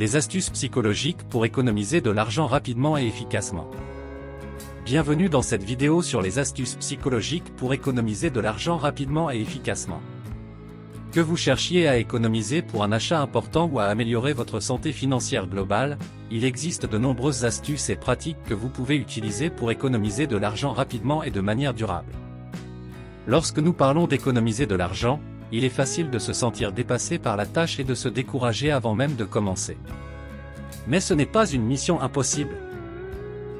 Les astuces psychologiques pour économiser de l'argent rapidement et efficacement. Bienvenue dans cette vidéo sur les astuces psychologiques pour économiser de l'argent rapidement et efficacement. Que vous cherchiez à économiser pour un achat important ou à améliorer votre santé financière globale, il existe de nombreuses astuces et pratiques que vous pouvez utiliser pour économiser de l'argent rapidement et de manière durable. Lorsque nous parlons d'économiser de l'argent, il est facile de se sentir dépassé par la tâche et de se décourager avant même de commencer. Mais ce n'est pas une mission impossible.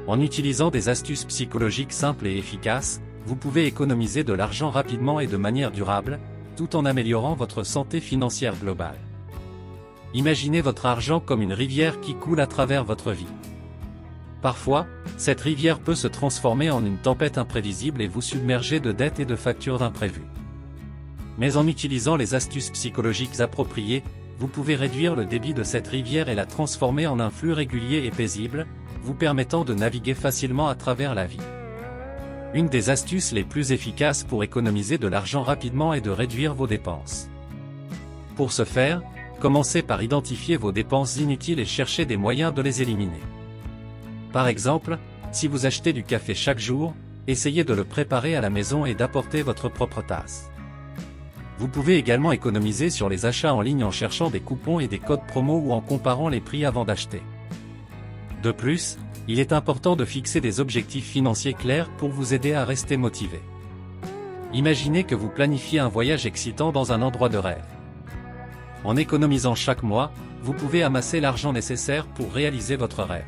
En utilisant des astuces psychologiques simples et efficaces, vous pouvez économiser de l'argent rapidement et de manière durable, tout en améliorant votre santé financière globale. Imaginez votre argent comme une rivière qui coule à travers votre vie. Parfois, cette rivière peut se transformer en une tempête imprévisible et vous submerger de dettes et de factures imprévues. Mais en utilisant les astuces psychologiques appropriées, vous pouvez réduire le débit de cette rivière et la transformer en un flux régulier et paisible, vous permettant de naviguer facilement à travers la vie. Une des astuces les plus efficaces pour économiser de l'argent rapidement est de réduire vos dépenses. Pour ce faire, commencez par identifier vos dépenses inutiles et chercher des moyens de les éliminer. Par exemple, si vous achetez du café chaque jour, essayez de le préparer à la maison et d'apporter votre propre tasse. Vous pouvez également économiser sur les achats en ligne en cherchant des coupons et des codes promo ou en comparant les prix avant d'acheter. De plus, il est important de fixer des objectifs financiers clairs pour vous aider à rester motivé. Imaginez que vous planifiez un voyage excitant dans un endroit de rêve. En économisant chaque mois, vous pouvez amasser l'argent nécessaire pour réaliser votre rêve.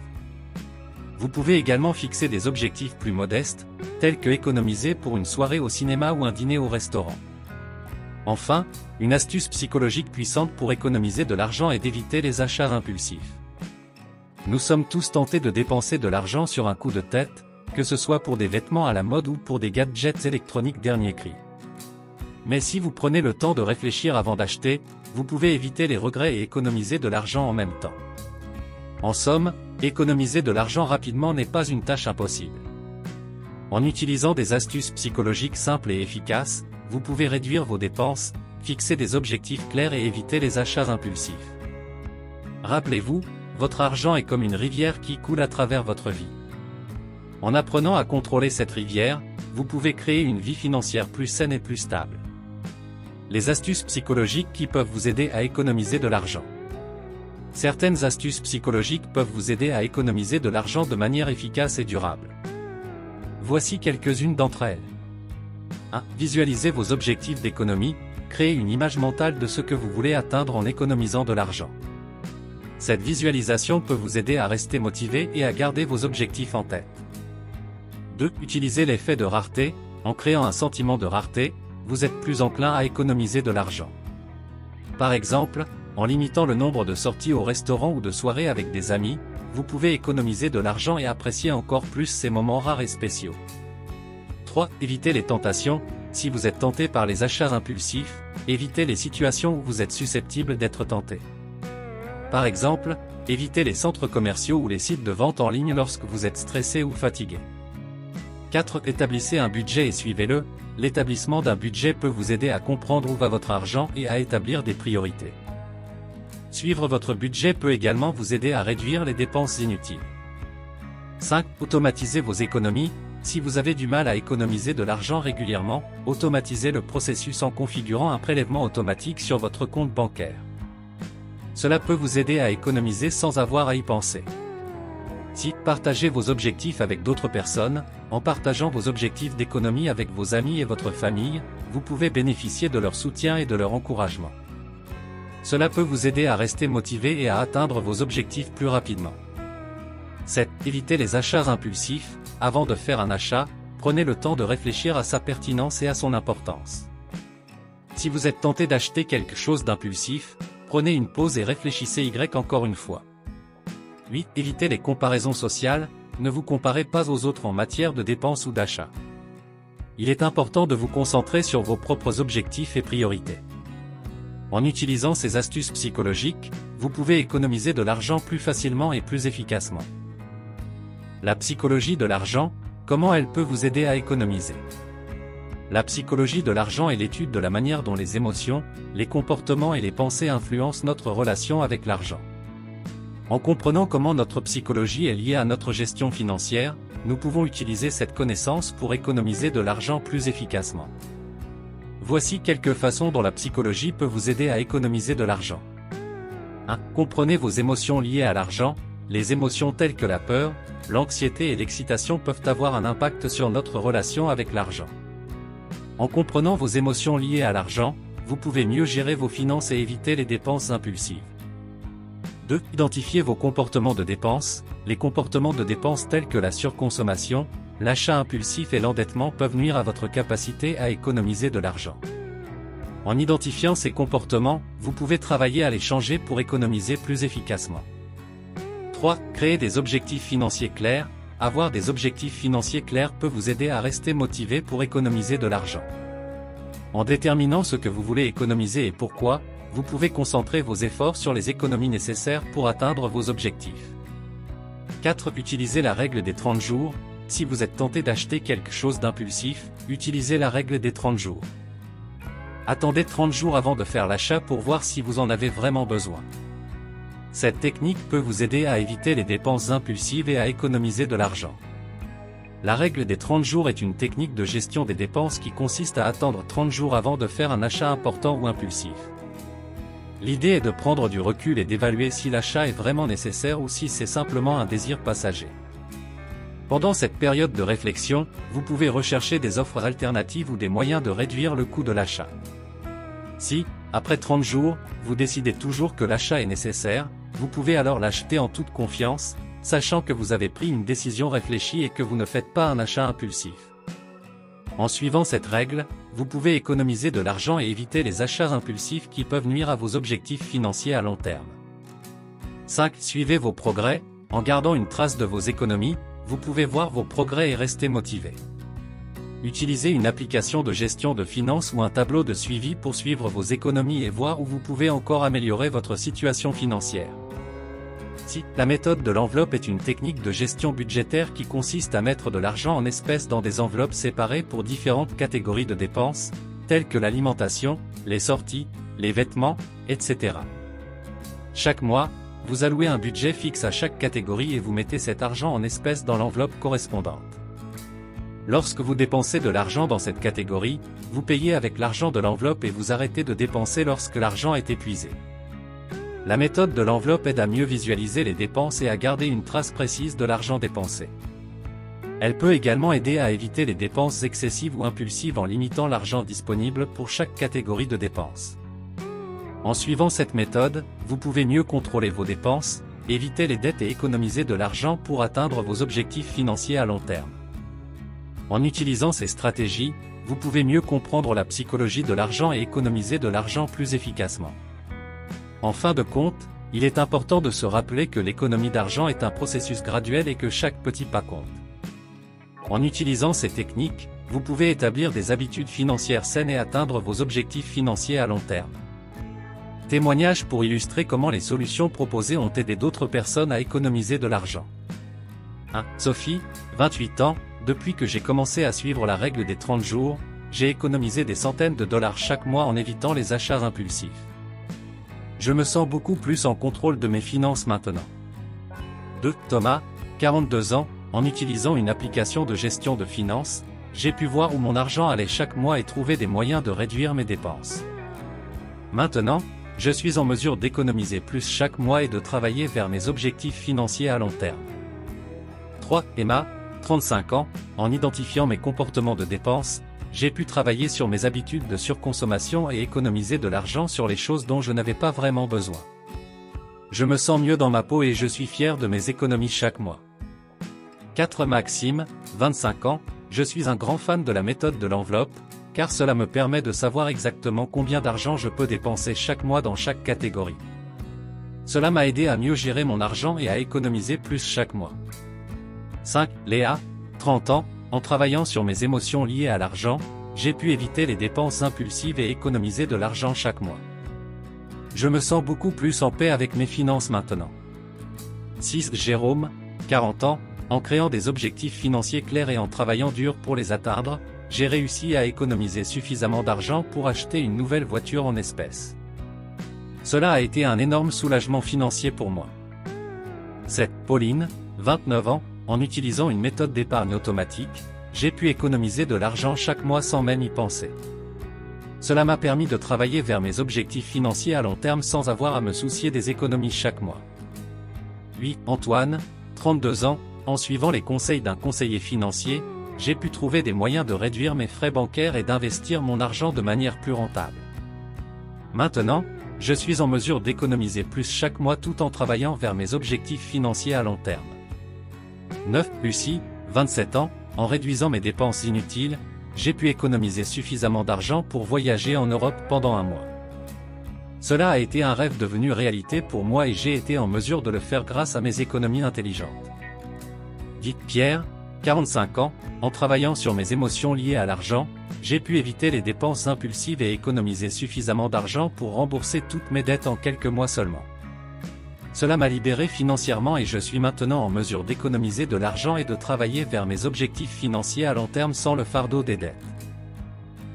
Vous pouvez également fixer des objectifs plus modestes, tels que économiser pour une soirée au cinéma ou un dîner au restaurant. Enfin, une astuce psychologique puissante pour économiser de l'argent est d'éviter les achats impulsifs. Nous sommes tous tentés de dépenser de l'argent sur un coup de tête, que ce soit pour des vêtements à la mode ou pour des gadgets électroniques dernier cri. Mais si vous prenez le temps de réfléchir avant d'acheter, vous pouvez éviter les regrets et économiser de l'argent en même temps. En somme, économiser de l'argent rapidement n'est pas une tâche impossible. En utilisant des astuces psychologiques simples et efficaces, vous pouvez réduire vos dépenses, fixer des objectifs clairs et éviter les achats impulsifs. Rappelez-vous, votre argent est comme une rivière qui coule à travers votre vie. En apprenant à contrôler cette rivière, vous pouvez créer une vie financière plus saine et plus stable. Les astuces psychologiques qui peuvent vous aider à économiser de l'argent. Certaines astuces psychologiques peuvent vous aider à économiser de l'argent de manière efficace et durable. Voici quelques-unes d'entre elles. 1. Visualisez vos objectifs d'économie, créez une image mentale de ce que vous voulez atteindre en économisant de l'argent. Cette visualisation peut vous aider à rester motivé et à garder vos objectifs en tête. 2. Utilisez l'effet de rareté, en créant un sentiment de rareté, vous êtes plus enclin à économiser de l'argent. Par exemple, en limitant le nombre de sorties au restaurant ou de soirées avec des amis, vous pouvez économiser de l'argent et apprécier encore plus ces moments rares et spéciaux. 3. Évitez les tentations, si vous êtes tenté par les achats impulsifs, évitez les situations où vous êtes susceptible d'être tenté. Par exemple, évitez les centres commerciaux ou les sites de vente en ligne lorsque vous êtes stressé ou fatigué. 4. Établissez un budget et suivez-le, l'établissement d'un budget peut vous aider à comprendre où va votre argent et à établir des priorités. Suivre votre budget peut également vous aider à réduire les dépenses inutiles. 5. Automatisez vos économies. Si vous avez du mal à économiser de l'argent régulièrement, automatisez le processus en configurant un prélèvement automatique sur votre compte bancaire. Cela peut vous aider à économiser sans avoir à y penser. 6. Partagez vos objectifs avec d'autres personnes. En partageant vos objectifs d'économie avec vos amis et votre famille, vous pouvez bénéficier de leur soutien et de leur encouragement. Cela peut vous aider à rester motivé et à atteindre vos objectifs plus rapidement. 7. Évitez les achats impulsifs. Avant de faire un achat, prenez le temps de réfléchir à sa pertinence et à son importance. Si vous êtes tenté d'acheter quelque chose d'impulsif, prenez une pause et réfléchissez encore une fois. 8. Évitez les comparaisons sociales, ne vous comparez pas aux autres en matière de dépenses ou d'achat. Il est important de vous concentrer sur vos propres objectifs et priorités. En utilisant ces astuces psychologiques, vous pouvez économiser de l'argent plus facilement et plus efficacement. La psychologie de l'argent, comment elle peut vous aider à économiser? La psychologie de l'argent est l'étude de la manière dont les émotions, les comportements et les pensées influencent notre relation avec l'argent. En comprenant comment notre psychologie est liée à notre gestion financière, nous pouvons utiliser cette connaissance pour économiser de l'argent plus efficacement. Voici quelques façons dont la psychologie peut vous aider à économiser de l'argent. 1. Comprenez vos émotions liées à l'argent. Les émotions telles que la peur, l'anxiété et l'excitation peuvent avoir un impact sur notre relation avec l'argent. En comprenant vos émotions liées à l'argent, vous pouvez mieux gérer vos finances et éviter les dépenses impulsives. 2. Identifiez vos comportements de dépenses. Les comportements de dépenses tels que la surconsommation, l'achat impulsif et l'endettement peuvent nuire à votre capacité à économiser de l'argent. En identifiant ces comportements, vous pouvez travailler à les changer pour économiser plus efficacement. 3. Créer des objectifs financiers clairs. Avoir des objectifs financiers clairs peut vous aider à rester motivé pour économiser de l'argent. En déterminant ce que vous voulez économiser et pourquoi, vous pouvez concentrer vos efforts sur les économies nécessaires pour atteindre vos objectifs. 4. Utilisez la règle des 30 jours. Si vous êtes tenté d'acheter quelque chose d'impulsif, utilisez la règle des 30 jours. Attendez 30 jours avant de faire l'achat pour voir si vous en avez vraiment besoin. Cette technique peut vous aider à éviter les dépenses impulsives et à économiser de l'argent. La règle des 30 jours est une technique de gestion des dépenses qui consiste à attendre 30 jours avant de faire un achat important ou impulsif. L'idée est de prendre du recul et d'évaluer si l'achat est vraiment nécessaire ou si c'est simplement un désir passager. Pendant cette période de réflexion, vous pouvez rechercher des offres alternatives ou des moyens de réduire le coût de l'achat. Si, après 30 jours, vous décidez toujours que l'achat est nécessaire, vous pouvez alors l'acheter en toute confiance, sachant que vous avez pris une décision réfléchie et que vous ne faites pas un achat impulsif. En suivant cette règle, vous pouvez économiser de l'argent et éviter les achats impulsifs qui peuvent nuire à vos objectifs financiers à long terme. 5. Suivez vos progrès. En gardant une trace de vos économies, vous pouvez voir vos progrès et rester motivé. Utilisez une application de gestion de finances ou un tableau de suivi pour suivre vos économies et voir où vous pouvez encore améliorer votre situation financière. Si, la méthode de l'enveloppe est une technique de gestion budgétaire qui consiste à mettre de l'argent en espèces dans des enveloppes séparées pour différentes catégories de dépenses, telles que l'alimentation, les sorties, les vêtements, etc. Chaque mois, vous allouez un budget fixe à chaque catégorie et vous mettez cet argent en espèces dans l'enveloppe correspondante. Lorsque vous dépensez de l'argent dans cette catégorie, vous payez avec l'argent de l'enveloppe et vous arrêtez de dépenser lorsque l'argent est épuisé. La méthode de l'enveloppe aide à mieux visualiser les dépenses et à garder une trace précise de l'argent dépensé. Elle peut également aider à éviter les dépenses excessives ou impulsives en limitant l'argent disponible pour chaque catégorie de dépenses. En suivant cette méthode, vous pouvez mieux contrôler vos dépenses, éviter les dettes et économiser de l'argent pour atteindre vos objectifs financiers à long terme. En utilisant ces stratégies, vous pouvez mieux comprendre la psychologie de l'argent et économiser de l'argent plus efficacement. En fin de compte, il est important de se rappeler que l'économie d'argent est un processus graduel et que chaque petit pas compte. En utilisant ces techniques, vous pouvez établir des habitudes financières saines et atteindre vos objectifs financiers à long terme. Témoignage pour illustrer comment les solutions proposées ont aidé d'autres personnes à économiser de l'argent. 1. Sophie, 28 ans, depuis que j'ai commencé à suivre la règle des 30 jours, j'ai économisé des centaines de dollars chaque mois en évitant les achats impulsifs. Je me sens beaucoup plus en contrôle de mes finances maintenant. 2. Thomas, 42 ans, en utilisant une application de gestion de finances, j'ai pu voir où mon argent allait chaque mois et trouver des moyens de réduire mes dépenses. Maintenant, je suis en mesure d'économiser plus chaque mois et de travailler vers mes objectifs financiers à long terme. 3. Emma, 35 ans, en identifiant mes comportements de dépenses, j'ai pu travailler sur mes habitudes de surconsommation et économiser de l'argent sur les choses dont je n'avais pas vraiment besoin. Je me sens mieux dans ma peau et je suis fier de mes économies chaque mois. 4. Maxime, 25 ans, je suis un grand fan de la méthode de l'enveloppe, car cela me permet de savoir exactement combien d'argent je peux dépenser chaque mois dans chaque catégorie. Cela m'a aidé à mieux gérer mon argent et à économiser plus chaque mois. 5. Léa, 30 ans, en travaillant sur mes émotions liées à l'argent, j'ai pu éviter les dépenses impulsives et économiser de l'argent chaque mois. Je me sens beaucoup plus en paix avec mes finances maintenant. 6. Jérôme, 40 ans, en créant des objectifs financiers clairs et en travaillant dur pour les atteindre, j'ai réussi à économiser suffisamment d'argent pour acheter une nouvelle voiture en espèces. Cela a été un énorme soulagement financier pour moi. C'est Pauline, 29 ans, en utilisant une méthode d'épargne automatique, j'ai pu économiser de l'argent chaque mois sans même y penser. Cela m'a permis de travailler vers mes objectifs financiers à long terme sans avoir à me soucier des économies chaque mois. Lui, Antoine, 32 ans, en suivant les conseils d'un conseiller financier, j'ai pu trouver des moyens de réduire mes frais bancaires et d'investir mon argent de manière plus rentable. Maintenant, je suis en mesure d'économiser plus chaque mois tout en travaillant vers mes objectifs financiers à long terme. 9. Lucie, 27 ans, en réduisant mes dépenses inutiles, j'ai pu économiser suffisamment d'argent pour voyager en Europe pendant un mois. Cela a été un rêve devenu réalité pour moi et j'ai été en mesure de le faire grâce à mes économies intelligentes. Dit Pierre, 45 ans, en travaillant sur mes émotions liées à l'argent, j'ai pu éviter les dépenses impulsives et économiser suffisamment d'argent pour rembourser toutes mes dettes en quelques mois seulement. Cela m'a libéré financièrement et je suis maintenant en mesure d'économiser de l'argent et de travailler vers mes objectifs financiers à long terme sans le fardeau des dettes.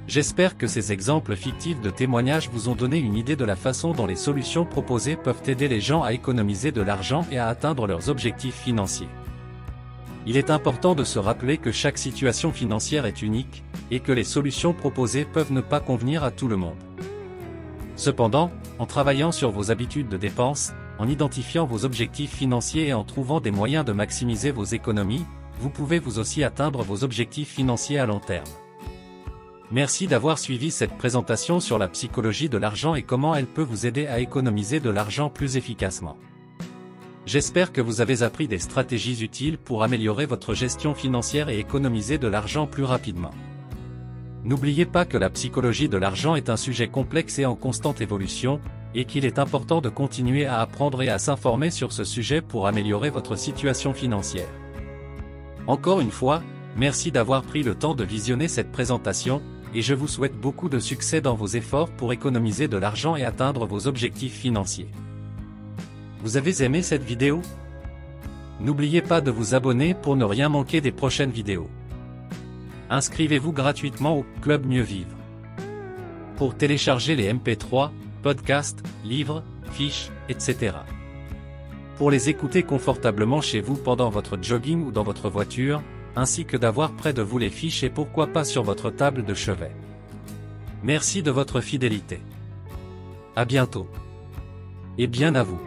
J'espère que ces exemples fictifs de témoignages vous ont donné une idée de la façon dont les solutions proposées peuvent aider les gens à économiser de l'argent et à atteindre leurs objectifs financiers. Il est important de se rappeler que chaque situation financière est unique, et que les solutions proposées peuvent ne pas convenir à tout le monde. Cependant, en travaillant sur vos habitudes de dépenses, en identifiant vos objectifs financiers et en trouvant des moyens de maximiser vos économies, vous pouvez vous aussi atteindre vos objectifs financiers à long terme. Merci d'avoir suivi cette présentation sur la psychologie de l'argent et comment elle peut vous aider à économiser de l'argent plus efficacement. J'espère que vous avez appris des stratégies utiles pour améliorer votre gestion financière et économiser de l'argent plus rapidement. N'oubliez pas que la psychologie de l'argent est un sujet complexe et en constante évolution, et qu'il est important de continuer à apprendre et à s'informer sur ce sujet pour améliorer votre situation financière. Encore une fois, merci d'avoir pris le temps de visionner cette présentation, et je vous souhaite beaucoup de succès dans vos efforts pour économiser de l'argent et atteindre vos objectifs financiers. Vous avez aimé cette vidéo? N'oubliez pas de vous abonner pour ne rien manquer des prochaines vidéos. Inscrivez-vous gratuitement au Club Mieux Vivre. Pour télécharger les MP3, podcasts, livres, fiches, etc. Pour les écouter confortablement chez vous pendant votre jogging ou dans votre voiture, ainsi que d'avoir près de vous les fiches et pourquoi pas sur votre table de chevet. Merci de votre fidélité. À bientôt. Et bien à vous.